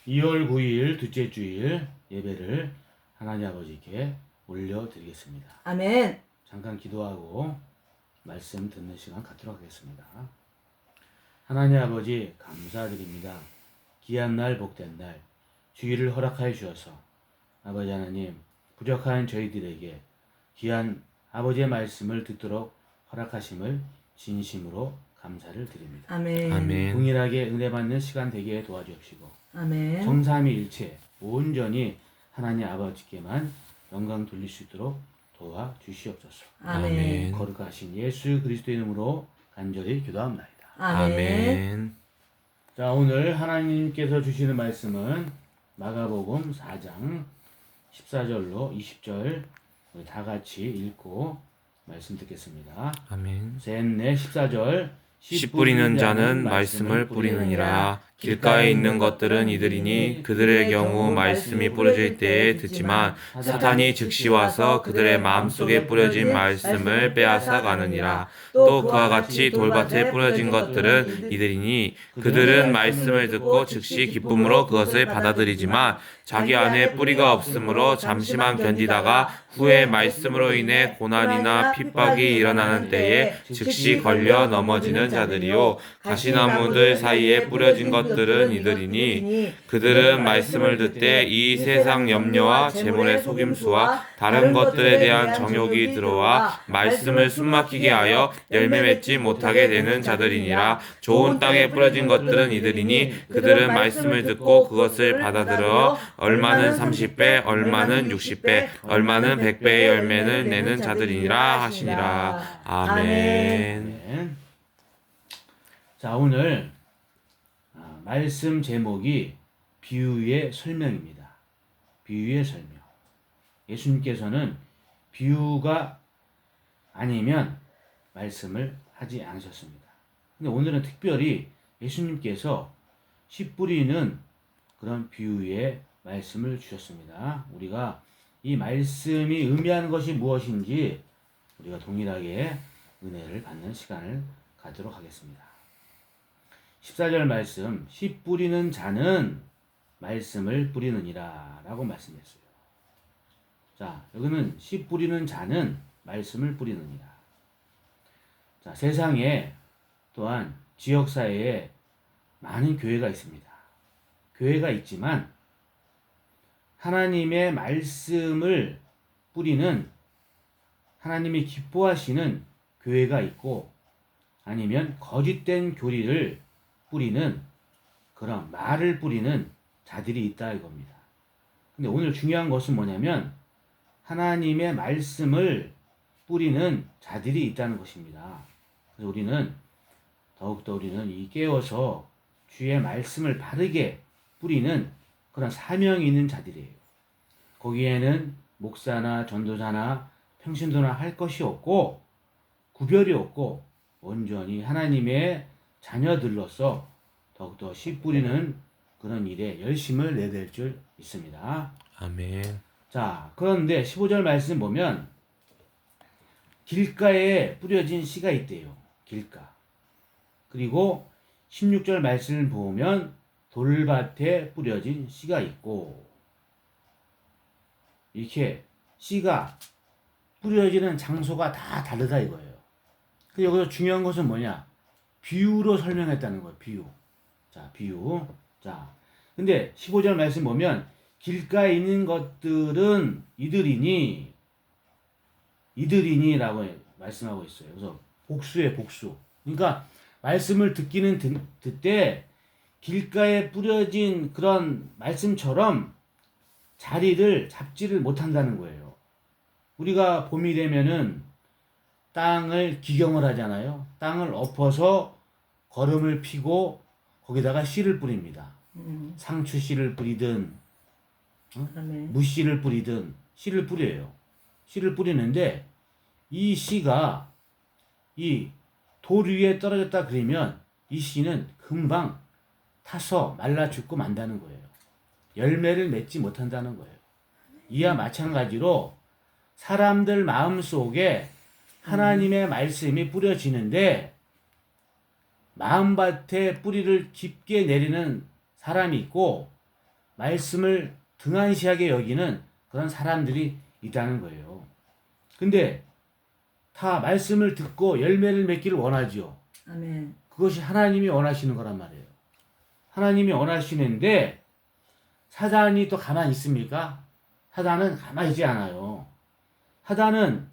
2월 9일 둘째 주일 예배를 하나님 아버지께 올려드리겠습니다. 아멘. 잠깐 기도하고 말씀 듣는 시간 갖도록 하겠습니다. 하나님 아버지 감사드립니다. 귀한 날 복된 날 주일을 허락하여 주셔서 아버지 하나님 부족한 저희들에게 귀한 아버지의 말씀을 듣도록 허락하심을 진심으로 감사를 드립니다. 아멘. 아멘. 동일하게 은혜 받는 시간 되게 도와주옵시고 아멘. 정삼위일체 온전히 하나님 아버지께만 영광 돌릴 수 있도록 도와주시옵소서. 아멘. 거룩하신 예수 그리스도의 이름으로 간절히 기도합니다. 아멘. 자, 오늘 하나님께서 주시는 말씀은 마가복음 4장 14절로 20절 우리 다 같이 읽고 말씀 듣겠습니다. 아멘. 셋넷 14절 씨 뿌리는 자는 말씀을 뿌리느니라. 길가에 있는 것들은 이들이니 그들의 경우 말씀이 뿌려질 때에 듣지만 사탄이 즉시 와서 그들의 마음속에 뿌려진 말씀을 빼앗아 가느니라. 또 그와 같이 돌밭에 뿌려진 것들은 이들이니 그들은 말씀을 듣고 즉시 기쁨으로 그것을 받아들이지만 자기 안에 뿌리가 없으므로 잠시만 견디다가 후에 말씀으로 인해 고난이나 핍박이 일어나는 때에 즉시 걸려 넘어지는 자들이요 가시나무들 사이에 뿌려진 것들은 이들이니 그들은 말씀을 듣되 이 세상 염려와 재물의 속임수와 다른 것들에 대한 정욕이 들어와 말씀을 숨막히게 하여 열매 맺지 못하게 되는 자들이니라. 좋은 땅에 뿌려진 것들은 이들이니 그들은 말씀을 듣고 그것을 받아들여 얼마는 30배 얼마는 60배 얼마는 100배의 열매를 내는 자들이니라 하시니라. 아멘. 아멘. 자, 오늘 말씀 제목이 비유의 설명입니다. 비유의 설명. 예수님께서는 비유가 아니면 말씀을 하지 않으셨습니다. 근데 오늘은 특별히 예수님께서 씨 뿌리는 그런 비유의 말씀을 주셨습니다. 우리가 이 말씀이 의미하는 것이 무엇인지 우리가 동일하게 은혜를 받는 시간을 갖도록 하겠습니다. 14절 말씀, 씨 뿌리는 자는 말씀을 뿌리느니라 라고 말씀했어요. 자, 여기는 씨 뿌리는 자는 말씀을 뿌리느니라. 자, 세상에 또한 지역사회에 많은 교회가 있습니다. 교회가 있지만 하나님의 말씀을 뿌리는 하나님이 기뻐하시는 교회가 있고 아니면 거짓된 교리를 뿌리는 그런 말을 뿌리는 자들이 있다 이겁니다. 근데 오늘 중요한 것은 뭐냐면 하나님의 말씀을 뿌리는 자들이 있다는 것입니다. 그래서 더욱더 우리는 이 깨워서 주의 말씀을 바르게 뿌리는 그런 사명이 있는 자들이에요. 거기에는 목사나 전도사나 평신도나 할 것이 없고 구별이 없고 온전히 하나님의 자녀들로서 더욱더 씨 뿌리는 그런 일에 열심을 내댈 줄 있습니다. 아멘. 자, 그런데 15절 말씀 보면 길가에 뿌려진 씨가 있대요. 길가. 그리고 16절 말씀을 보면 돌밭에 뿌려진 씨가 있고 이렇게 씨가 뿌려지는 장소가 다 다르다 이거예요. 근데 여기서 중요한 것은 뭐냐? 비유로 설명했다는 거예요. 비유. 자, 비유. 자, 근데 15절 말씀 보면 길가에 있는 것들은 이들이니라고 말씀하고 있어요. 그래서 복수예요, 복수. 그러니까 말씀을 듣때 길가에 뿌려진 그런 말씀처럼 자리를 잡지를 못한다는 거예요. 우리가 봄이 되면은 땅을 기경을 하잖아요. 땅을 엎어서 거름을 피고 거기다가 씨를 뿌립니다. 상추 씨를 뿌리든 무씨를 뿌리든 씨를 뿌려요. 씨를 뿌리는데 이 씨가 이 돌 위에 떨어졌다 그러면 이 씨는 금방 타서 말라 죽고 만다는 거예요. 열매를 맺지 못한다는 거예요. 이와 마찬가지로 사람들 마음속에 하나님의 말씀이 뿌려지는데 마음밭에 뿌리를 깊게 내리는 사람이 있고 말씀을 등한시하게 여기는 그런 사람들이 있다는 거예요. 근데 다 말씀을 듣고 열매를 맺기를 원하지요. 아멘. 그것이 하나님이 원하시는 거란 말이에요. 하나님이 원하시는데 사단이 또 가만히 있습니까? 사단은 가만히 있지 않아요. 사단은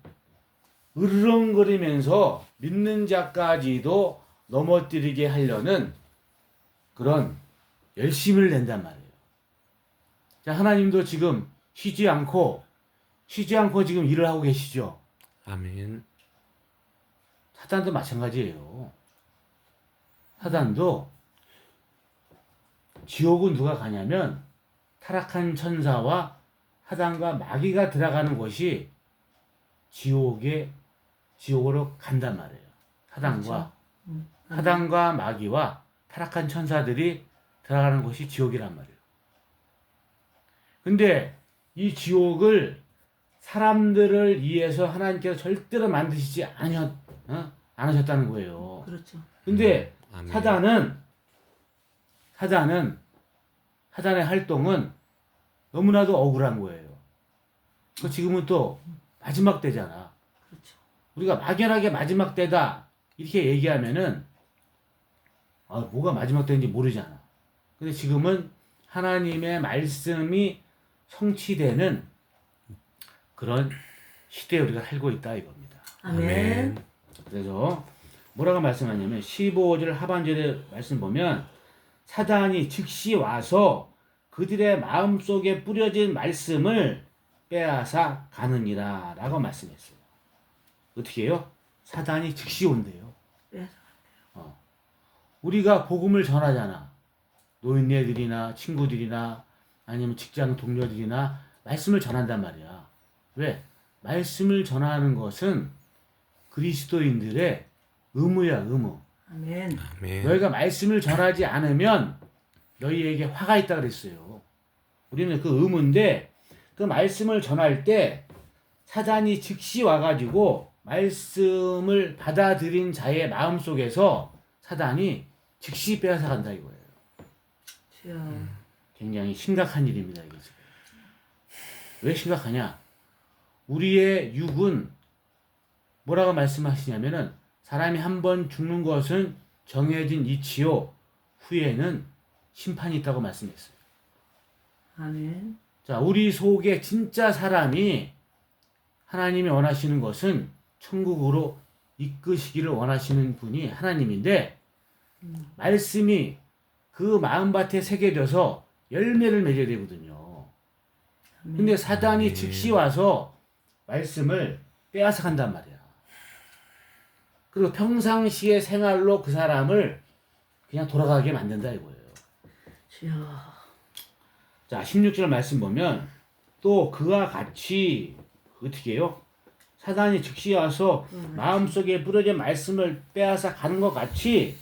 으르렁거리면서 믿는 자까지도 넘어뜨리게 하려는 그런 열심을 낸단 말이에요. 자, 하나님도 지금 쉬지 않고 지금 일을 하고 계시죠. 아멘. 사단도 마찬가지예요. 사단도 지옥은 누가 가냐면 타락한 천사와 사단과 마귀가 들어가는 곳이 지옥으로 간단 말이에요. 사단과 마귀와 타락한 천사들이 들어가는 곳이 지옥이란 말이에요. 근데 이 지옥을 사람들을 위해서 하나님께서 절대로 만드시지 않으셨다는 거예요. 그렇죠. 근데 아멘. 사단의 활동은 너무나도 억울한 거예요. 그 지금은 또 마지막 때잖아. 그렇죠. 우리가 막연하게 마지막 때다 이렇게 얘기하면은 뭐가 마지막 때인지 모르잖아. 근데 지금은 하나님의 말씀이 성취되는 그런 시대에 우리가 살고 있다 이겁니다. 아멘. 그래서 뭐라고 말씀하냐면 15절 하반절에 말씀 보면 사단이 즉시 와서 그들의 마음속에 뿌려진 말씀을 빼앗아 가느니라 라고 말씀했어요. 어떻게 해요? 사단이 즉시 온대요. 빼앗아 우리가 복음을 전하잖아. 노인네들이나 친구들이나 아니면 직장 동료들이나 말씀을 전한단 말이야. 왜? 말씀을 전하는 것은 그리스도인들의 의무야, 의무. 아멘. 아멘. 너희가 말씀을 전하지 않으면 너희에게 화가 있다 그랬어요. 우리는 그 의무인데 그 말씀을 전할 때 사단이 즉시 와가지고 말씀을 받아들인 자의 마음속에서 사단이 즉시 빼앗아 간다 이거예요. 주여. 굉장히 심각한 일입니다. 이게 지금. 왜 심각하냐? 우리의 육은 뭐라고 말씀하시냐면은 사람이 한 번 죽는 것은 정해진 이치요 후에는 심판이 있다고 말씀했어요. 아멘. 자, 우리 속에 진짜 사람이 하나님이 원하시는 것은 천국으로 이끄시기를 원하시는 분이 하나님인데 말씀이 그 마음밭에 새겨져서 열매를 맺어야 되거든요. 근데 사단이 아멘. 즉시 와서 말씀을 빼앗아 간단 말이야. 그리고 평상시의 생활로 그 사람을 그냥 돌아가게 만든다 이거예요. 주여. 자, 16절 말씀 보면 또 그와 같이 어떻게 해요? 사단이 즉시 와서 마음속에 뿌려진 말씀을 빼앗아 가는 것 같이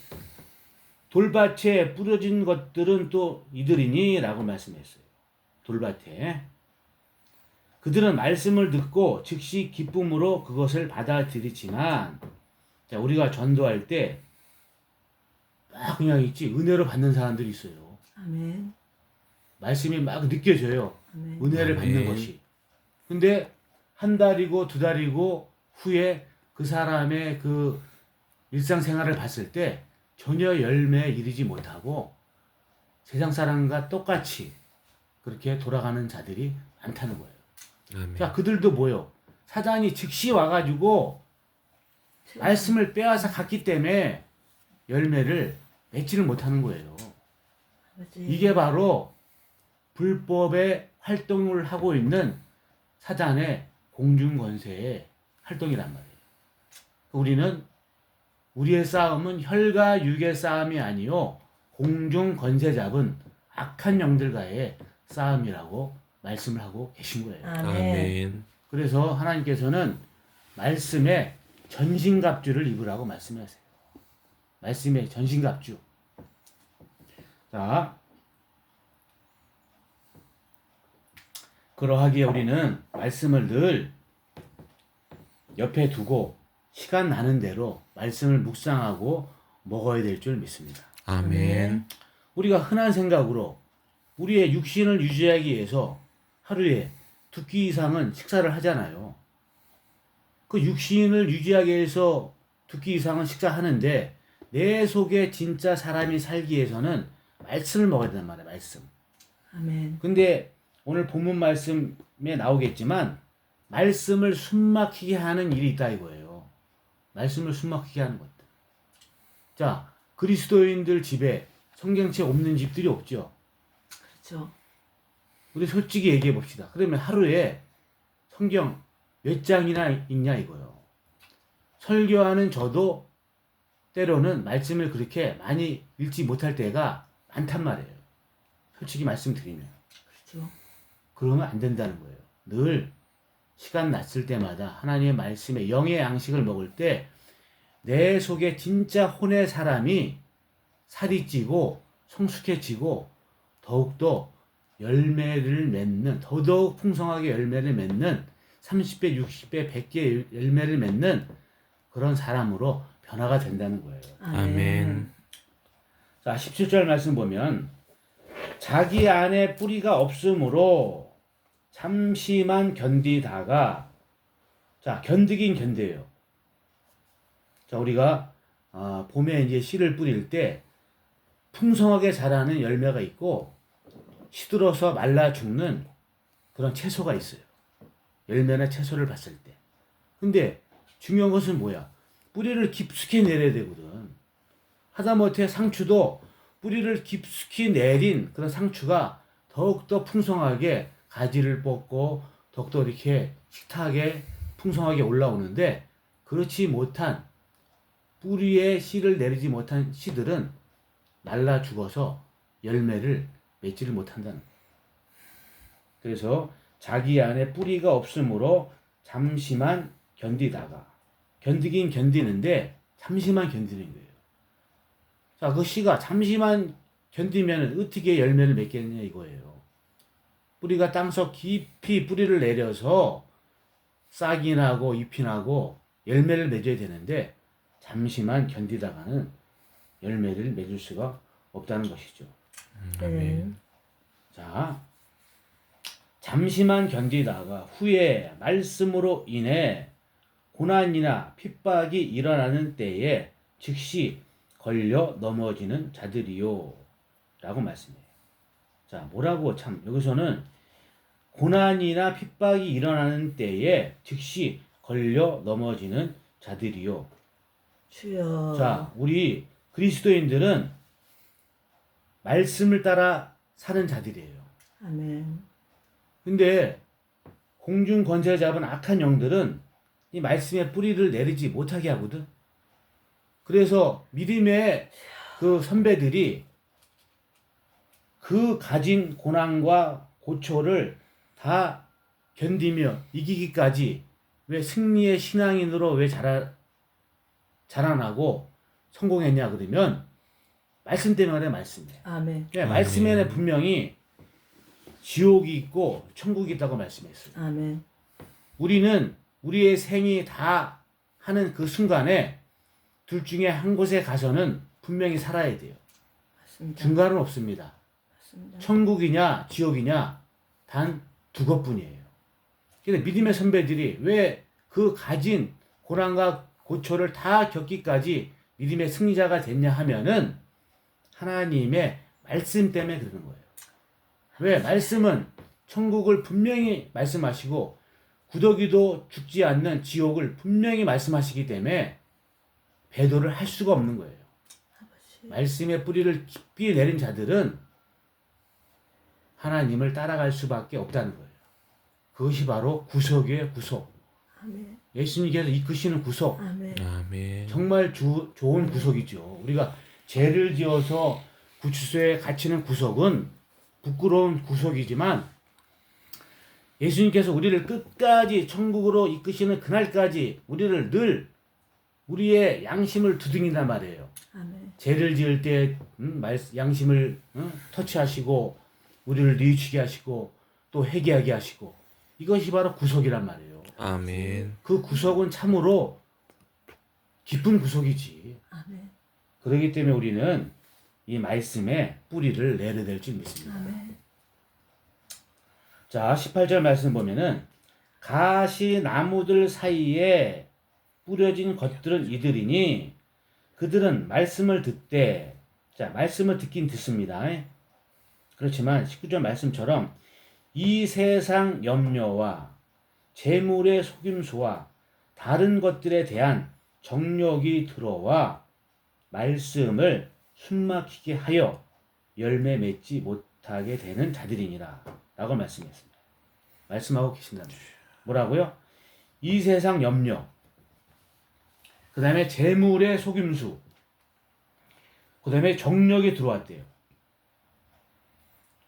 돌밭에 뿌려진 것들은 또 이들이니 라고 말씀했어요. 돌밭에. 그들은 말씀을 듣고 즉시 기쁨으로 그것을 받아들이지만 자, 우리가 전도할 때 막 그냥 있지 은혜로 받는 사람들이 있어요. 아멘. 말씀이 막 느껴져요. 아멘. 은혜를 아멘. 받는 것이. 근데 한 달이고 두 달이고 후에 그 사람의 그 일상생활을 봤을 때 전혀 열매에 이르지 못하고 세상 사람과 똑같이 그렇게 돌아가는 자들이 많다는 거예요. 아멘. 자, 그들도 뭐요? 사단이 즉시 와가지고 말씀을 빼앗아 갔기 때문에 열매를 맺지를 못하는 거예요. 아버지. 이게 바로 불법의 활동을 하고 있는 사단의 공중권세의 활동이란 말이에요. 우리는 우리의 싸움은 혈과 육의 싸움이 아니요 공중권세 잡은 악한 영들과의 싸움이라고 말씀을 하고 계신 거예요. 아멘. 아멘. 그래서 하나님께서는 말씀에 전신갑주를 입으라고 말씀하세요. 말씀에 전신갑주. 자, 그러하기에 우리는 말씀을 늘 옆에 두고 시간 나는 대로 말씀을 묵상하고 먹어야 될 줄 믿습니다. 아멘. 우리가 흔한 생각으로 우리의 육신을 유지하기 위해서 하루에 2끼 이상은 식사를 하잖아요. 그 육신을 유지하기 위해서 2끼 이상은 식사하는데 내 속에 진짜 사람이 살기 위해서는 말씀을 먹어야 된단 말이야. 말씀. 아멘. 근데 오늘 본문 말씀에 나오겠지만 말씀을 숨막히게 하는 일이 있다 이거예요. 말씀을 숨막히게 하는 것들. 자, 그리스도인들 집에 성경책 없는 집들이 없죠. 그렇죠. 우리 솔직히 얘기해 봅시다. 그러면 하루에 성경 몇 장이나 읽냐 이거요. 설교하는 저도 때로는 말씀을 그렇게 많이 읽지 못할 때가 많단 말이에요. 솔직히 말씀드리면. 그렇죠. 그러면 안 된다는 거예요. 늘 시간 났을 때마다 하나님의 말씀에 영의 양식을 먹을 때 내 속에 진짜 혼의 사람이 살이 찌고 성숙해지고 더욱더 열매를 맺는, 더더욱 풍성하게 열매를 맺는 30배, 60배, 100개 열매를 맺는 그런 사람으로 변화가 된다는 거예요. 아멘. 자, 17절 말씀 보면 자기 안에 뿌리가 없으므로 잠시만 견디다가, 자, 견디긴 견뎌요. 자, 우리가 봄에 이제 씨를 뿌릴 때 풍성하게 자라는 열매가 있고 시들어서 말라 죽는 그런 채소가 있어요. 열매나 채소를 봤을 때. 근데 중요한 것은 뭐야? 뿌리를 깊숙이 내려야 되거든. 하다못해 상추도 뿌리를 깊숙이 내린 그런 상추가 더욱더 풍성하게 가지를 뻗고 더욱더 이렇게 식탁에 풍성하게 올라오는데, 그렇지 못한 뿌리에 씨를 내리지 못한 씨들은 말라 죽어서 열매를 맺지를 못한다는 거예요. 그래서 자기 안에 뿌리가 없으므로 잠시만 견디다가, 견디긴 견디는데 잠시만 견디는 거예요. 자, 그 씨가 잠시만 견디면 어떻게 열매를 맺겠느냐 이거예요. 뿌리가 땅속 깊이 뿌리를 내려서 싹이 나고 잎이 나고 열매를 맺어야 되는데 잠시만 견디다가는 열매를 맺을 수가 없다는 것이죠. 네. 자, 잠시만 견디다가 후에 말씀으로 인해 고난이나 핍박이 일어나는 때에 즉시 걸려 넘어지는 자들이요 라고 말씀해요. 자, 뭐라고, 참 여기서는 고난이나 핍박이 일어나는 때에 즉시 걸려 넘어지는 자들이요. 주여. 자, 우리 그리스도인들은 말씀을 따라 사는 자들이에요. 아멘. 근데 공중 권세 잡은 악한 영들은 이 말씀의 뿌리를 내리지 못하게 하거든. 그래서 믿음의 그 선배들이 그 가진 고난과 고초를 다 견디며 이기기까지 왜 승리의 신앙인으로 왜 자라나고 성공했냐 그러면 말씀 때문에 그래. 말씀이에요. 아멘. 그러니까 말씀에는 분명히 지옥이 있고 천국이 있다고 말씀했어요. 아멘. 우리는 우리의 생이 다 하는 그 순간에 둘 중에 한 곳에 가서는 분명히 살아야 돼요. 맞습니다. 중간은 없습니다. 맞습니다. 천국이냐 지옥이냐 단 두 것뿐이에요. 근데 믿음의 선배들이 왜 그 가진 고난과 고초를 다 겪기까지 믿음의 승리자가 됐냐 하면은 하나님의 말씀 때문에 그러는 거예요. 왜? 말씀은 천국을 분명히 말씀하시고 구더기도 죽지 않는 지옥을 분명히 말씀하시기 때문에 배도를 할 수가 없는 거예요. 아버지. 말씀의 뿌리를 깊이 내린 자들은 하나님을 따라갈 수밖에 없다는 거예요. 그것이 바로 구속이에요. 구속. 아멘. 예수님께서 이끄시는 구속. 아멘. 아멘. 정말 좋은 구속이죠. 우리가 죄를 지어서 구치소에 갇히는 구속은 부끄러운 구속이지만 예수님께서 우리를 끝까지 천국으로 이끄시는 그날까지 우리를 늘 우리의 양심을 두둥인단 말이에요. 아멘. 죄를 지을 때 양심을 터치하시고 우리를 뉘우치게 하시고 또 회개하게 하시고, 이것이 바로 구속이란 말이에요. 아멘. 그 구속은 참으로 기쁜 구속이지. 아멘. 그렇기 때문에 우리는 이 말씀에 뿌리를 내려야 될 줄 믿습니다. 아멘. 자, 18절 말씀 보면은 가시 나무들 사이에 뿌려진 것들은 이들이니 그들은 말씀을 듣되, 자, 말씀을 듣긴 듣습니다. 그렇지만 19절 말씀처럼 이 세상 염려와 재물의 속임수와 다른 것들에 대한 정욕이 들어와 말씀을 숨막히게 하여 열매 맺지 못하게 되는 자들이니라 라고 말씀했습니다. 말씀하고 계신다는 거예요. 뭐라고요? 이 세상 염려, 그 다음에 재물의 속임수, 그 다음에 정욕이 들어왔대요.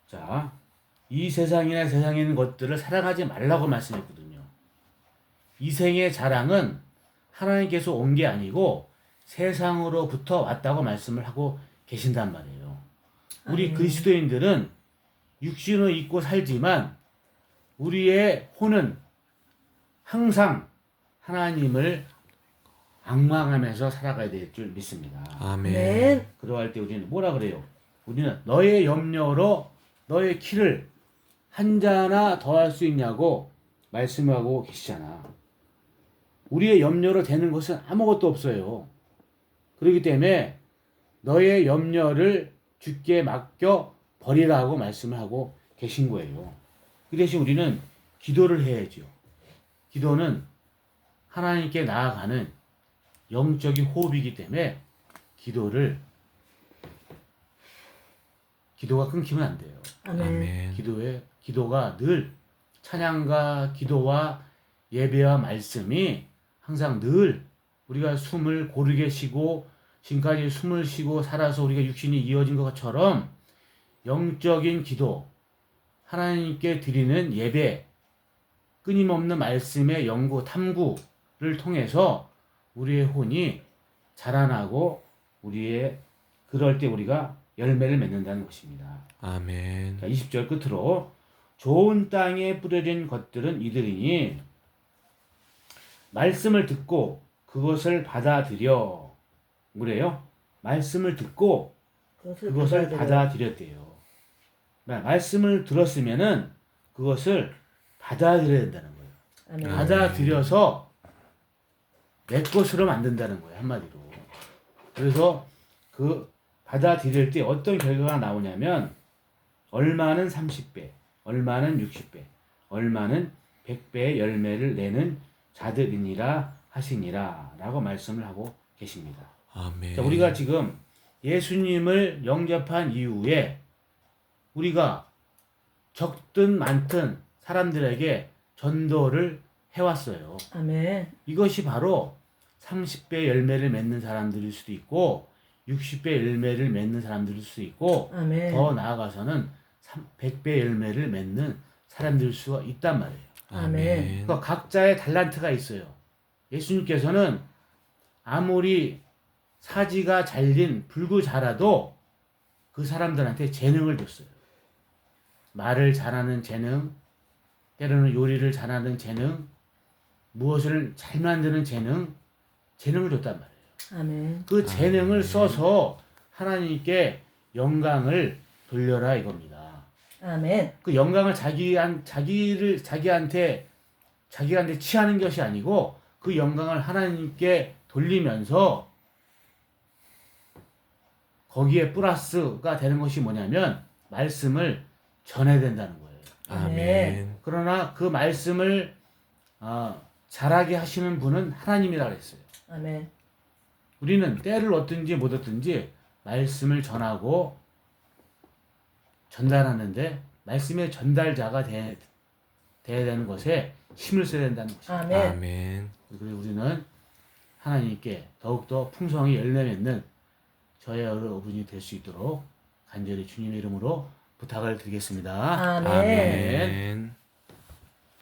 자, 이 세상이나 세상에 있는 것들을 사랑하지 말라고 말씀했거든요. 이 생의 자랑은 하나님께서 온 게 아니고 세상으로부터 왔다고 말씀을 하고 계신단 말이에요. 우리 그리스도인들은 육신을 입고 살지만 우리의 혼은 항상 하나님을 앙망하면서 살아가야 될 줄 믿습니다. 아멘. 아멘. 그러할 때 우리는 뭐라 그래요? 우리는 너의 염려로 너의 키를 한 자나 더할 수 있냐고 말씀하고 계시잖아. 우리의 염려로 되는 것은 아무것도 없어요. 그렇기 때문에 너의 염려를 주께 맡겨 버리라고 말씀을 하고 계신 거예요. 그 대신 우리는 기도를 해야죠. 기도는 하나님께 나아가는 영적인 호흡이기 때문에 기도가 끊기면 안 돼요. 아멘. 아멘. 기도가 늘 찬양과 기도와 예배와 말씀이 항상 늘 우리가 숨을 고르게 쉬고 지금까지 숨을 쉬고 살아서 우리가 육신이 이어진 것처럼 영적인 기도, 하나님께 드리는 예배, 끊임없는 말씀의 연구, 탐구를 통해서 우리의 혼이 자라나고 그럴 때 우리가 열매를 맺는다는 것입니다. 아멘. 자, 20절 끝으로 좋은 땅에 뿌려진 것들은 이들이니 말씀을 듣고 그것을 받아들여. 그래요? 말씀을 듣고 그것을 받아들였대요. 말씀을 들었으면은 그것을 받아들여야 된다는 거예요. 아멘. 받아들여서 내 것으로 만든다는 거예요. 한마디로. 그래서 그 받아들일 때 어떤 결과가 나오냐면 얼마는 30배, 얼마는 60배, 얼마는 100배의 열매를 내는 자들이니라 하시니라 라고 말씀을 하고 계십니다. 아멘. 자, 우리가 지금 예수님을 영접한 이후에 우리가 적든 많든 사람들에게 전도를 해왔어요. 아멘. 이것이 바로 30배 열매를 맺는 사람들일 수도 있고 60배 열매를 맺는 사람들일 수도 있고 아멘. 더 나아가서는 100배 열매를 맺는 사람들일 수가 있단 말이에요. 아멘. 그러니까 각자의 달란트가 있어요. 예수님께서는 아무리 사지가 잘린 불구자라도 그 사람들한테 재능을 줬어요. 말을 잘하는 재능, 때로는 요리를 잘하는 재능, 무엇을 잘 만드는 재능을 줬단 말이에요. 아멘. 그 재능을 써서 하나님께 영광을 돌려라 이겁니다. 아멘. 그 영광을 자기한테 취하는 것이 아니고 그 영광을 하나님께 돌리면서 거기에 플러스가 되는 것이 뭐냐면 말씀을 전해야 된다는 거예요. 아멘. 그러나 그 말씀을 잘하게 하시는 분은 하나님이라 그랬어요. 아멘. 우리는 때를 얻든지 못 얻든지 말씀을 전하고 전달하는데 말씀의 전달자가 돼야 되는 것에 힘을 써야 된다는 것입니다. 아멘. 아멘. 그래서 우리는 하나님께 더욱더 풍성히 열매 맺는 저의 여러분이 될 수 있도록 간절히 주님의 이름으로 부탁을 드리겠습니다. 아멘. 아멘.